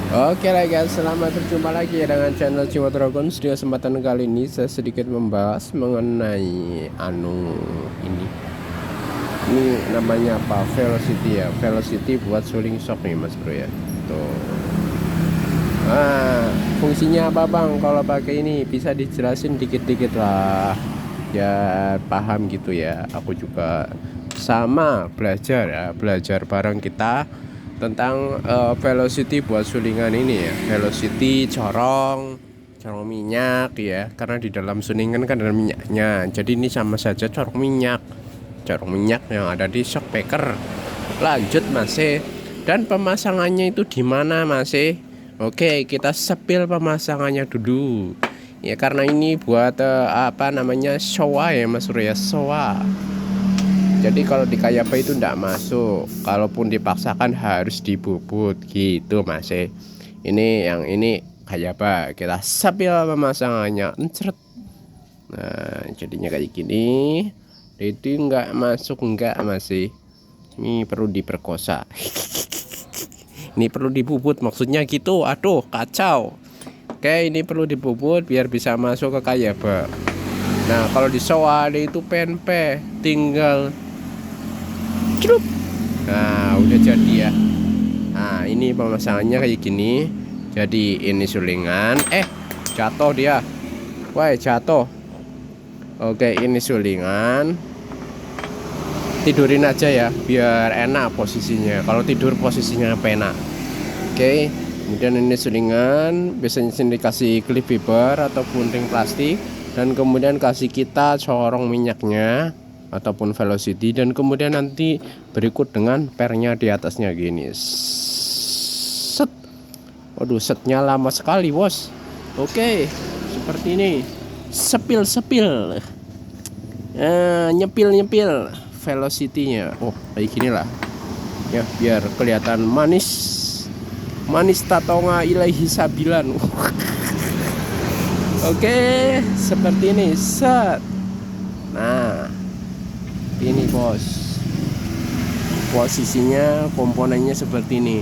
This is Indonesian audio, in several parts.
Oke lah guys, selamat berjumpa lagi dengan channel Ciwa Dragons. Di kesempatan kali ini saya sedikit membahas mengenai ini. Ini namanya apa? Velocity ya. Velocity buat suling shock nih Mas Bro ya. Tuh. Fungsinya apa Bang? Kalau pakai ini bisa dijelasin dikit-dikit lah. Ya paham gitu ya. Aku juga sama belajar ya, belajar bareng kita tentang velocity buat sulingan ini ya. Velocity corong minyak ya, karena di dalam sulingan kan ada minyaknya, jadi ini sama saja corong minyak yang ada di shock breaker. Lanjut masih, dan pemasangannya itu di mana masih? Oke, kita sepil pemasangannya dulu ya, karena ini buat apa namanya, showa ya Mas Surya, showa. Jadi kalau di Kayaba itu tidak masuk, kalaupun dipaksakan harus dibubut gitu Mas. Ini yang ini Kayaba, kita sepil pemasangannya, encret. Nah jadinya kayak gini, itu nggak masuk, nggak masih. Ini perlu diperkosa. Ini perlu dibubut maksudnya gitu. Aduh kacau. Oke, ini perlu dibubut biar bisa masuk ke Kayaba. Nah kalau di Soal itu penpe tinggal celup. Nah udah jadi ya. Nah ini pemasangannya kayak gini. Jadi ini sulingan. Jatuh dia. Wah jatuh. Oke, ini sulingan. Tidurin aja ya biar enak posisinya. Kalau tidur posisinya penak. Oke, kemudian ini sulingan. Biasanya sini dikasih clip fiber ataupun ring plastik, dan kemudian kasih kita corong minyaknya ataupun velocity, dan kemudian nanti berikut dengan pernya di atasnya gini. Set. Waduh, setnya lama sekali bos. Oke, seperti ini. Sepil nyepil velocity-nya. Oh kayak gini lah ya, biar kelihatan manis tatonga ilaihi sabilan. Oke, seperti ini. Set. Nah ini bos, posisinya komponennya seperti ini.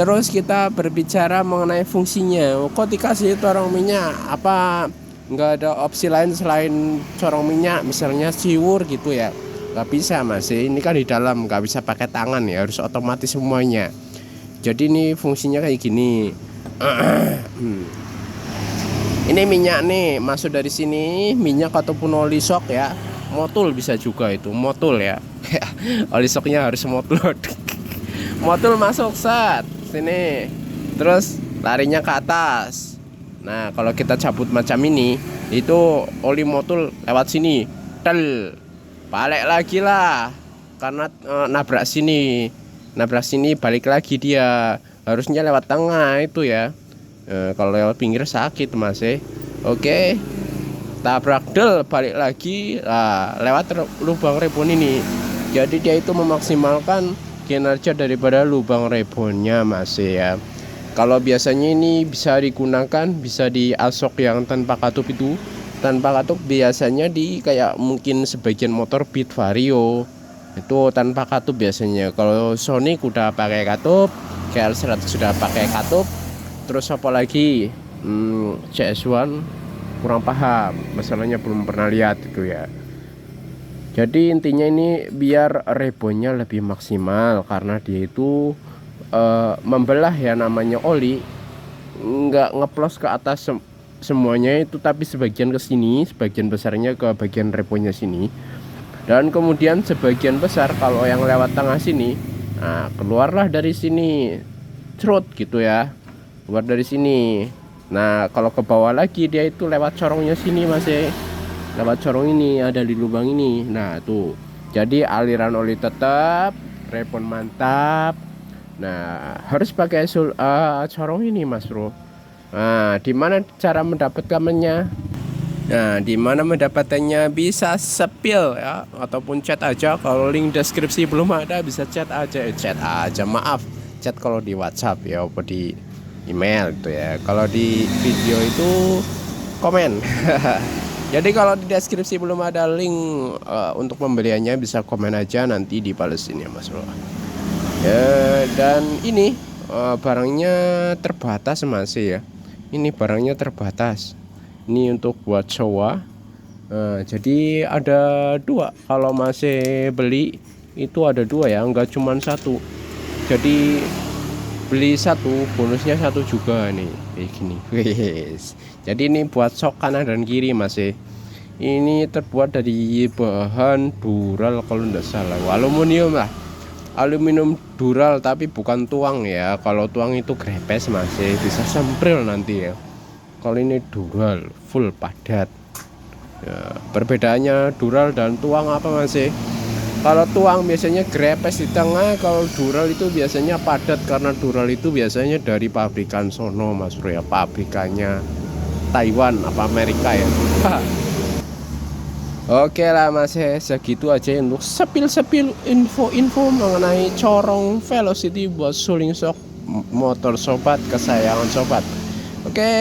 Terus kita berbicara mengenai fungsinya. Kok dikasih corong minyak? Apa nggak ada opsi lain selain corong minyak, misalnya siwur gitu ya? Nggak bisa Mas, ini kan di dalam, nggak bisa pakai tangan ya, harus otomatis semuanya. Jadi ini fungsinya kayak gini. Ini minyak nih masuk dari sini, minyak ataupun oli shock ya, motul bisa juga, itu motul ya. Oli shocknya harus motul. Motul masuk saat sini, terus larinya ke atas. Nah kalau kita cabut macam ini, itu oli motul lewat sini, tel, balik lagi lah, karena nabrak sini balik lagi, dia harusnya lewat tengah itu ya. Kalau lewat pinggir sakit Mas. Oke, tabrak del, balik lagi lah lewat lubang rebon ini. Jadi dia itu memaksimalkan kinerja daripada lubang rebonnya Mas ya. Kalau biasanya ini bisa digunakan, bisa di asok yang tanpa katup itu. Tanpa katup biasanya di kayak mungkin sebagian motor Beat Vario itu tanpa katup biasanya. Kalau Sonic udah pakai katup, KL100 sudah pakai katup. Terus apa lagi? CS1 kurang paham, masalahnya belum pernah lihat itu ya. Jadi intinya ini biar rebonnya lebih maksimal, karena dia itu membelah ya, namanya oli, nggak ngeplos ke atas semuanya itu, tapi sebagian ke sini, sebagian besarnya ke bagian rebonnya sini, dan kemudian sebagian besar kalau yang lewat tengah sini, nah keluarlah dari sini, cerut gitu ya, keluar dari sini. Nah kalau ke bawah lagi dia itu lewat corongnya sini masih lewat corong ini, ada di lubang ini. Nah tuh, jadi aliran oli tetap, rebon mantap. Nah harus pakai corong ini Mas Bro. Nah dimana cara mendapatkannya? Nah dimana mendapatkannya? Bisa sepil ya, ataupun chat aja. Kalau link deskripsi belum ada, bisa chat aja, maaf, chat kalau di WhatsApp ya, apa di email gitu ya. Kalau di video itu komen. Jadi kalau di deskripsi belum ada link untuk pembeliannya, bisa komen aja, nanti dibalesin ya Mas Bro. Dan ini barangnya terbatas masih ya. Ini barangnya terbatas. Ini untuk buat Showa. Jadi ada dua. Kalau masih beli itu ada dua ya, enggak cuma satu. Jadi beli satu bonusnya satu juga nih kayak gini. Wes. Jadi ini buat sok kanan dan kiri masih. Ini terbuat dari bahan dural kalau enggak salah, aluminium lah. Aluminium dural tapi bukan tuang ya. Kalau tuang itu grepes masih bisa sempril nanti ya. Kalau ini dural full padat ya. Perbedaannya dural dan tuang apa masih? Kalau tuang biasanya grepes di tengah, kalau dural itu biasanya padat karena dural itu biasanya dari pabrikan sono Mas Bro ya, pabrikannya Taiwan apa Amerika ya. Oke lah Mas ya, segitu aja untuk sepil-sepil info-info mengenai corong velocity buat suling shock motor sobat kesayangan sobat. Oke,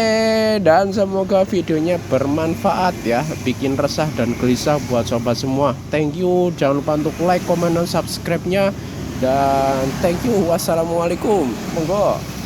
dan semoga videonya bermanfaat ya, bikin resah dan gelisah buat sobat semua. Thank you, jangan lupa untuk like, comment, dan subscribe-nya. Dan thank you, wassalamualaikum. Monggo.